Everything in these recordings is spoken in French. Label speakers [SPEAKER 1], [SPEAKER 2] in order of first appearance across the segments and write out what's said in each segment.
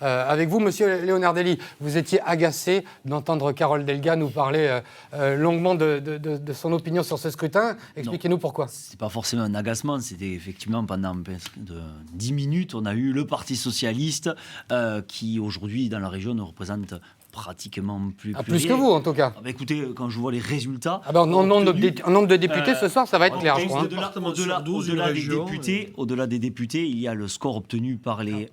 [SPEAKER 1] avec vous. Monsieur Leonardelli, vous étiez agacé d'entendre Carole Delga nous parler longuement de son opinion sur ce scrutin. Expliquez-nous pourquoi.
[SPEAKER 2] Ce n'est pas forcément un agacement, c'était effectivement pendant 10 minutes, on a eu le Parti socialiste qui aujourd'hui dans la région ne représente pratiquement plus
[SPEAKER 1] plus que vous, en tout cas.
[SPEAKER 2] Écoutez, quand je vois les résultats...
[SPEAKER 1] en nombre de députés, ce soir, ça va être clair, je crois.
[SPEAKER 2] Au-delà des députés, il y a le score obtenu par les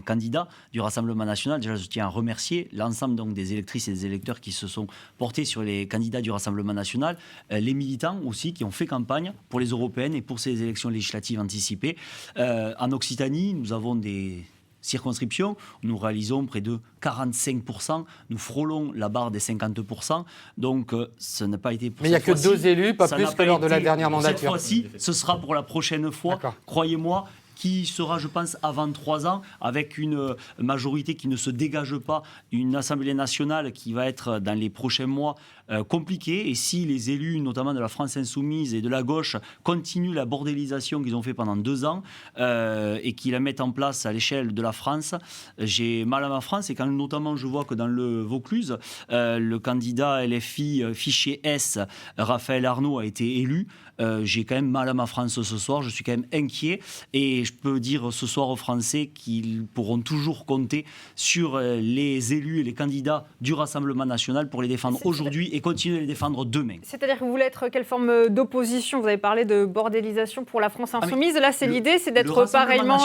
[SPEAKER 2] candidats du Rassemblement national. Déjà, je tiens à remercier l'ensemble donc, des électrices et des électeurs qui se sont portés sur les candidats du Rassemblement national, les militants aussi qui ont fait campagne pour les européennes et pour ces élections législatives anticipées. En Occitanie, nous avons des circonscriptions, nous réalisons près de 45%, nous frôlons la barre des 50%, donc ce n'a pas été...
[SPEAKER 1] Mais il n'y a que 2 élus, pas plus que lors de la dernière mandature.
[SPEAKER 2] Cette fois-ci, ce sera pour la prochaine fois, croyez-moi, qui sera, je pense, avant 3 ans, avec une majorité qui ne se dégage pas, une Assemblée nationale qui va être, dans les prochains mois, compliquée. Et si les élus, notamment de la France insoumise et de la gauche, continuent la bordélisation qu'ils ont fait pendant 2 ans et qu'ils la mettent en place à l'échelle de la France, j'ai mal à ma France. Et quand notamment je vois que dans le Vaucluse, le candidat LFI fichier S, Raphaël Arnaud, a été élu, j'ai quand même mal à ma France ce soir. Je suis quand même inquiet. Et je peux dire ce soir aux Français qu'ils pourront toujours compter sur les élus et les candidats du Rassemblement national pour les défendre aujourd'hui et continuer à les défendre demain.
[SPEAKER 3] C'est-à-dire que vous voulez être quelle forme d'opposition ? Vous avez parlé de bordélisation pour la France insoumise. Là, c'est l'idée, c'est d'être pareillement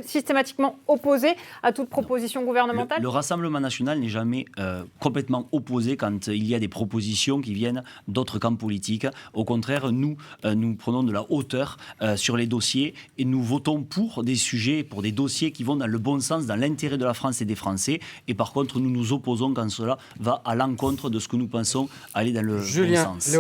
[SPEAKER 3] systématiquement opposé à toute proposition gouvernementale.
[SPEAKER 2] Le Rassemblement national n'est jamais complètement opposé quand il y a des propositions qui viennent d'autres camps politiques. Au contraire, nous prenons de la hauteur sur les dossiers et nous votons pour des sujets, pour des dossiers qui vont dans le bon sens, dans l'intérêt de la France et des Français. Et par contre, nous nous opposons quand cela va à l'encontre de ce que nous pensons aller dans le bon sens.